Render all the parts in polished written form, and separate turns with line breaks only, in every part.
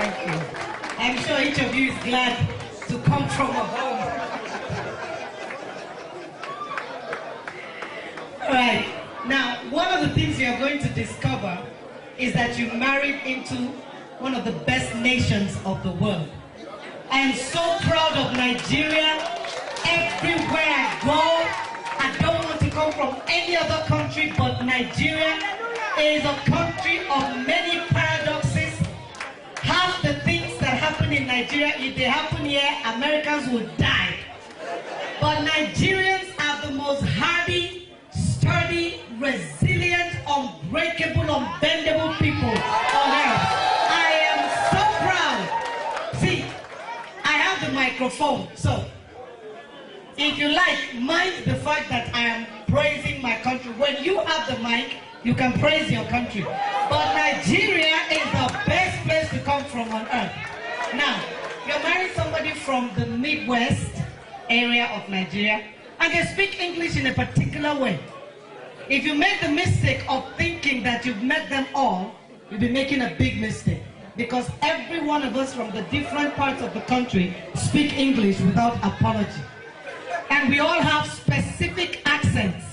Thank you. I'm sure each of you is glad to come from a home. All right. Now, one of the things you are going to discover is that you married into one of the best nations of the world. I am so proud of Nigeria. Everywhere I go, I don't want to come from any other country, but Nigeria is a country of many paradoxes. Half the things that happen in Nigeria, if they happen here, Americans will die. But Nigerians are the most hardy, sturdy, resilient, unbreakable, unbendable people on earth. I am so proud. See, I have the microphone, so if you like, mind the fact that I am praising my country. When you have the mic, you can praise your country. But Nigeria is the best place to come from on earth. Now, you're marrying somebody from the Midwest area of Nigeria, and they speak English in a particular way. If you make the mistake of thinking that you've met them all, you'll be making a big mistake. Because every one of us from the different parts of the country speak English without apology. And we all have specific accents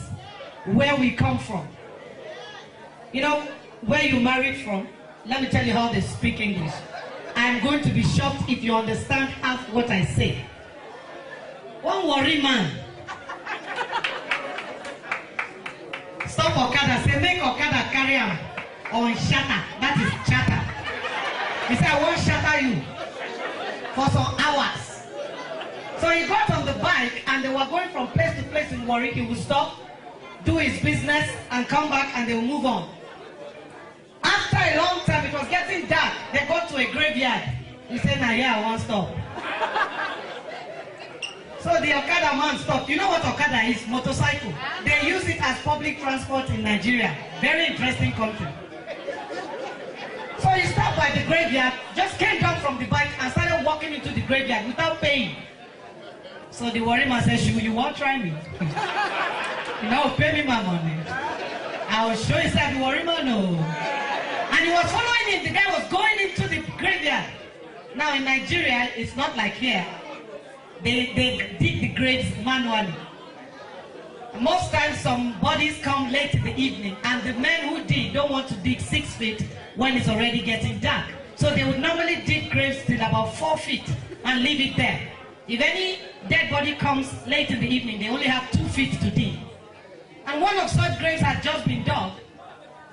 where we come from. You know, where you married from, let me tell you how they speak English. I'm going to be shocked if you understand half what I say. One worry man. Stop Okada, say make Okada carry him on shatter. That is chatter. He said, I won't shatter you for some hours. So he got on the bike and they were going from place to place in Warwick. He would stop, do his business and come back and they would move on. After a long time, it was getting dark. They got to a graveyard. He said, nah, yeah, I won't stop. So the Okada man stopped. You know what Okada is? Motorcycle. They use it as public transport in Nigeria. Very interesting country. So he stopped by the graveyard, just came down from the bike and started walking into the graveyard without paying. So the worry man said, you won't try me. You know, pay me my money. I will show you, said the worry man, no. And he was following him. The guy was going into the graveyard. Now in Nigeria, it's not like here. They dig the graves manually. Most times some bodies come late in the evening and the men who dig don't want to dig 6 feet when it's already getting dark. So they would normally dig graves till about 4 feet and leave it there. If any dead body comes late in the evening, they only have 2 feet to dig. And one of such graves had just been dug,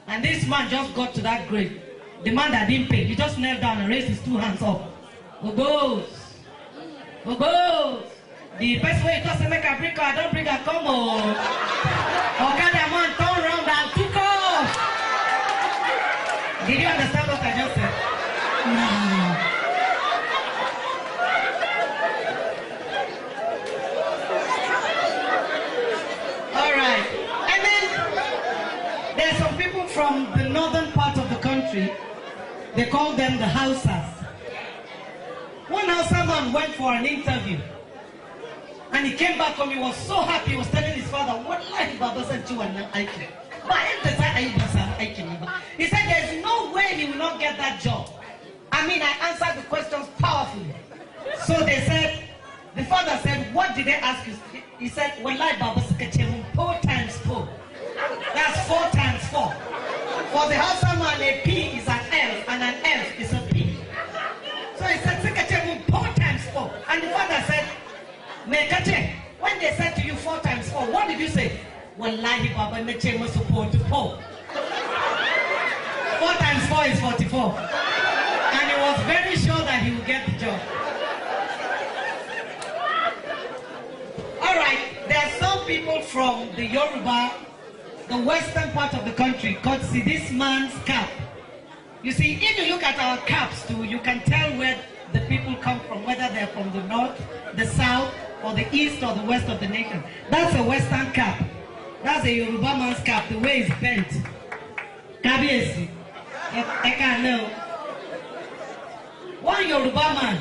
and this man just got to that grave. The man that didn't pay, he just knelt down and raised his 2 hands up. Who goes? Who goes? The best way to say make a bring her, I don't bring her, come on. Okay, the man turned around and took off. Did you understand what I just said? No. Alright. And then there are some people from the northern part of the country. They call them the Hausas. One Hausa man went for an interview. And he came back home, he was so happy, he was telling his father, what life Baba said you and I can. He said there's no way he will not get that job. I mean, I answered the questions powerfully. So they said, the father said, what did they ask you? He said, well, like Baba said, 4 times 4. That's 4 times 4. For the Hausa man, a P is an L, and an F is a P. So he said, 4 times 4. And the father said, when they said to you 4 times 4, what did you say? Wallahi Baba Neche must support 4. 4 times 4 is 44. And he was very sure that he would get the job. Alright, there are some people from the Yoruba, the western part of the country, God see this man's cap. You see, if you look at our caps too, you can tell where the people come from, whether they're from the north, the south, or the east or the west of the nation. That's a western cap. That's a Yoruba man's cap, the way it's bent. Kabiesi. I can't know. One Yoruba man,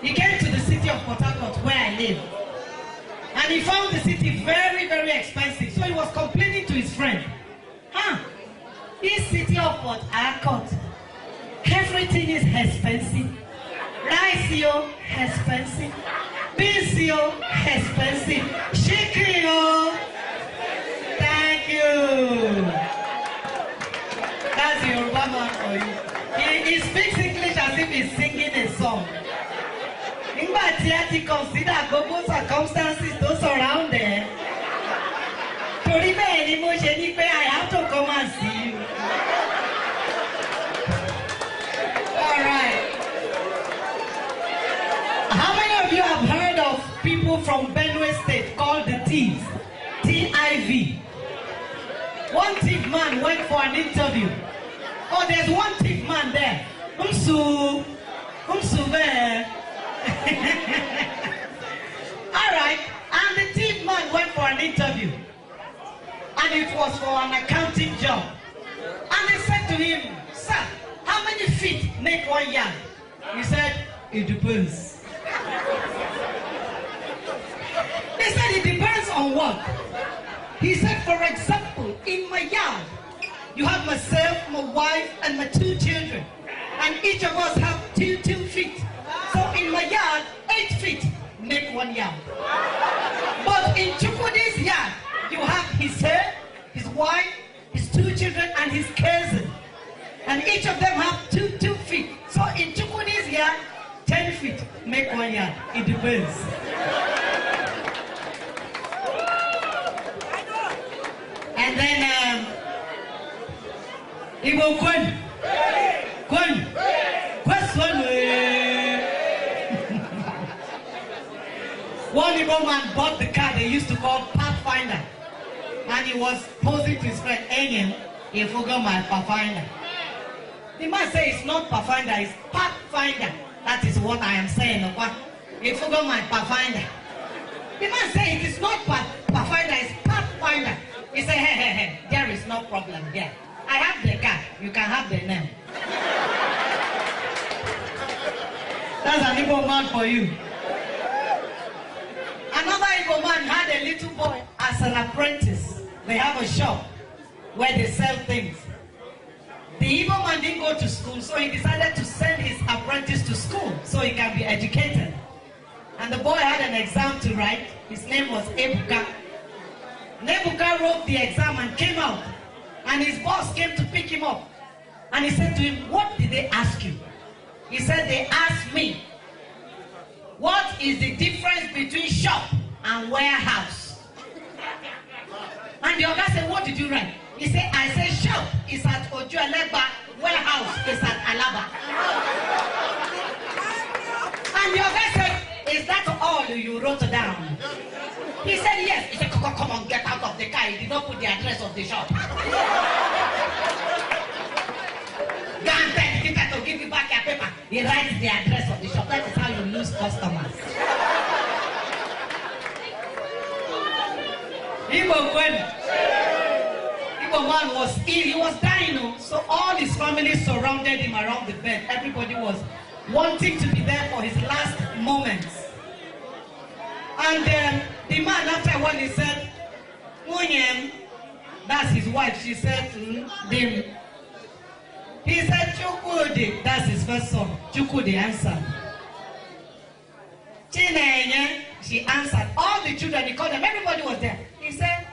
he came to the city of Port Harcourt where I live. And he found the city very, very expensive. So he was complaining to his friend. This city of Port Harcourt, everything is expensive. Rice, yo, expensive. Beans, yo, expensive. Chicken, yo. Thank you. That's the Yoruba man for you. He speaks English as if he's singing a song. But he consider global circumstances to surround them. I have to come and see you. All right. How many of you have heard of people from Benue State called the thieves? T-I-V. One thief man went for an interview. Oh, there's one thief man there. Umsu there. All right. And the thief man went for an interview. And it was for an accounting job. And they said to him, sir, how many feet make 1 yard? He said, it depends. They said, it depends on what? He said, for example, in my yard, you have myself, my wife, and my 2 children. And each of us have 2 feet. So in my yard, 8 feet make 1 yard. But in Chukwudi's yard, you have his hair, his wife, his 2 children, and his cousin. And each of them have 2 feet. So in Chukwudi's yard, 10 feet make 1 yard. It depends. And then, Igbo Kwen. One Igbo man bought the car they used to call Pathfinder. And he was posing to his friend, Enyen, he forgot my Pathfinder. The man said it's not Pathfinder, it's Pathfinder. That is what I am saying. He forgot my Pathfinder. The man said it is not Pathfinder, it's Pathfinder. He said, hey, there is no problem here. I have the car, you can have the name. That's an Igbo man for you. Another Igbo man had a little boy as an apprentice. They have a shop where they sell things. The Igbo man didn't go to school, so he decided to send his apprentice to school so he can be educated. And the boy had an exam to write. His name was Ebuka. Ebuka wrote the exam and came out. And his boss came to pick him up. And he said to him, what did they ask you? He said, they asked me, what is the difference between shop and warehouse? And the other said, what did you write? He said, I said shop is at Ojuelegba, warehouse is at Alaba. And the other said, is that all you wrote down? He said, yes. He said, come on, get out of the car. He did not put the address of the shop. Go and tell the keeper to give you back your paper. He writes the address of the shop. That is how you lose customers. Igbo man was ill. He was dying. So all his family surrounded him around the bed. Everybody was wanting to be there for his last moments. And the man, after a while, he said, Munyem, that's his wife. She said, Dim. He said, Chukwudi, that's his first son. Chukwudi answered. Chinenye, she answered. All the children, he called them, everybody was there. He said,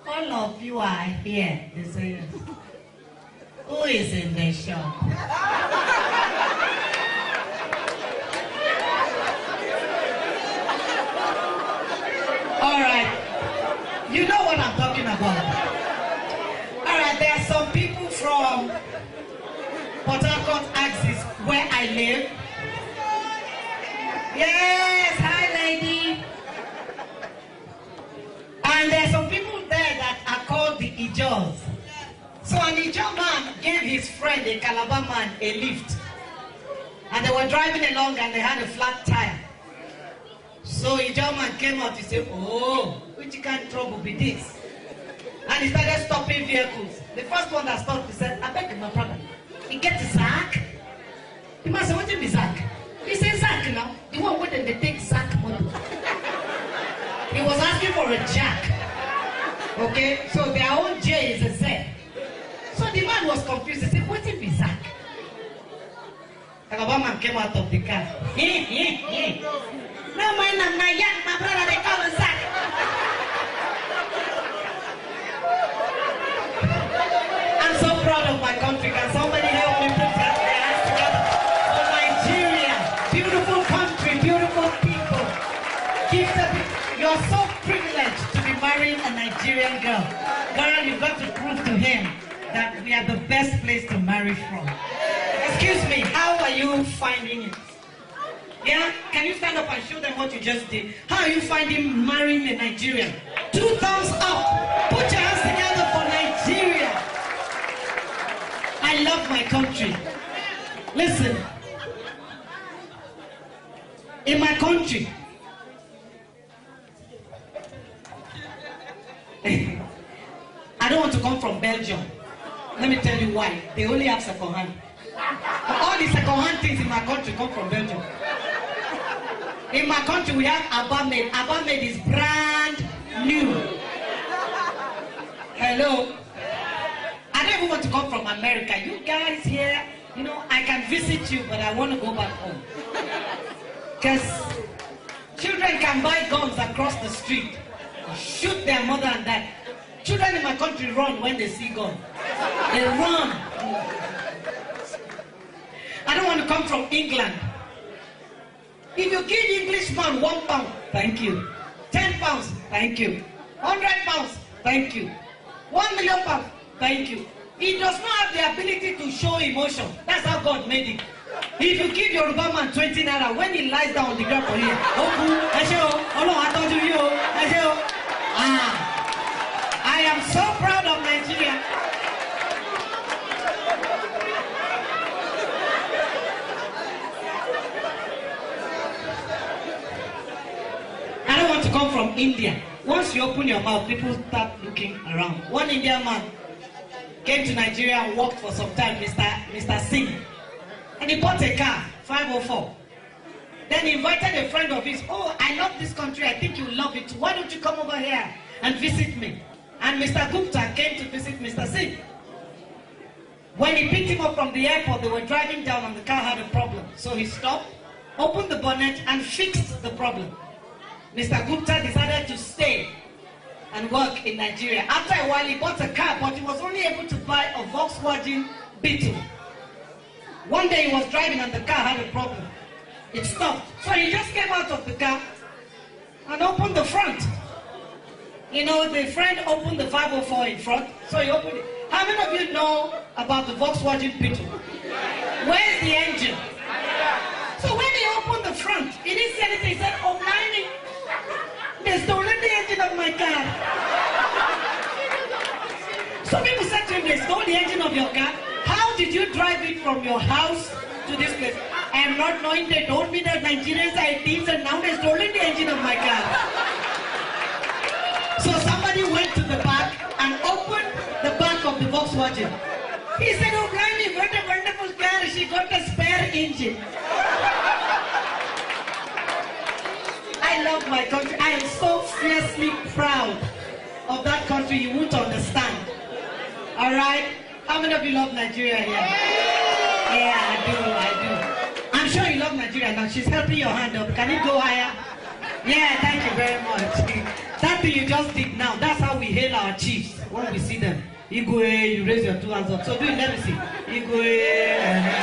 all of you are here. They said, who is in the shop? All right. You know what I'm talking about. All right, there are some people from Port Harcourt axis where I live. Yes, hi lady. And there are some people there that are called the Ijos. So an Ijo man gave his friend, a Calabar man, a lift. And they were driving along and they had a flat tire. So Ijo man came out, he said, oh, which kind of trouble be this? And he started stopping vehicles. The first one that stopped, he said, I beg my brother, he gets a sack. The man said, what is sack? He said, sack now. The one where they take sack money. He was asking for a jack. Okay, so their own J is a Z. So the man was confused. He said, what is sack? The Obama came out of the car. No, my brother, they call us Zach. I'm so proud of my country. Can somebody help me put their hands together for Nigeria? Beautiful country, beautiful people. You're so privileged to be marrying a Nigerian girl. Girl, you've got to prove to him that we are the best place to marry from. Excuse me, how are you finding it? Yeah? Can you stand up and show them what you just did? How are you finding marrying a Nigerian? 2 thumbs up. Put your hands together for Nigeria. I love my country. Listen. In my country, I don't want to come from Belgium. Let me tell you why. They only have second hand. All the second hand things in my country come from Belgium. In my country, we have Abba-made. Abba-made is brand new. Hello? I don't even want to come from America. You guys here, you know, I can visit you, but I want to go back home. Because children can buy guns across the street, shoot their mother and dad. Children in my country run when they see guns. They run. I don't want to come from England. If you give Englishman £1, thank you. £10, thank you. £100, thank you. £1,000,000, thank you. He does not have the ability to show emotion. That's how God made it. If you give your Yoruba man 20 naira, when he lies down on the ground for you, I am so proud of Nigeria. I don't want to come from India. Once you open your mouth, people start looking around. One Indian man came to Nigeria and worked for some time, Mr. Singh. And he bought a car, 504. Then he invited a friend of his. Oh, I love this country. I think you love it. Why don't you come over here and visit me? And Mr. Gupta came to visit Mr. Singh. When he picked him up from the airport, they were driving down and the car had a problem. So he stopped, opened the bonnet and fixed the problem. Mr. Gupta decided to stay and work in Nigeria. After a while, he bought a car, but he was only able to buy a Volkswagen Beetle. One day he was driving and the car had a problem. It stopped. So he just came out of the car and opened the front. You know, the friend opened the 504 in front, so he opened it. How many of you know about the Volkswagen Beetle? Where's the engine? So when he opened the front, he didn't say anything. He said, oh, blimey, they stole the engine of my car. So people said to him, they stole the engine of your car. How did you drive it from your house to this place? I am not knowing. They told me that Nigerians are thieves and now they're stealing the engine of my car. So somebody went to the back and opened the back of the Volkswagen. He said, oh, blimey, what a wonderful car. She got a spare engine. I love my country. I am so fiercely proud of that country. You won't understand. All right? How many of you love Nigeria here? Yeah, I do. I'm sure you love Nigeria now. She's helping your hand up. Can it go higher? Yeah, thank you very much. That thing you just did now, that's how we hail our chiefs when we see them. Igwe, you raise your 2 hands up. So do it, let me see. Igwe.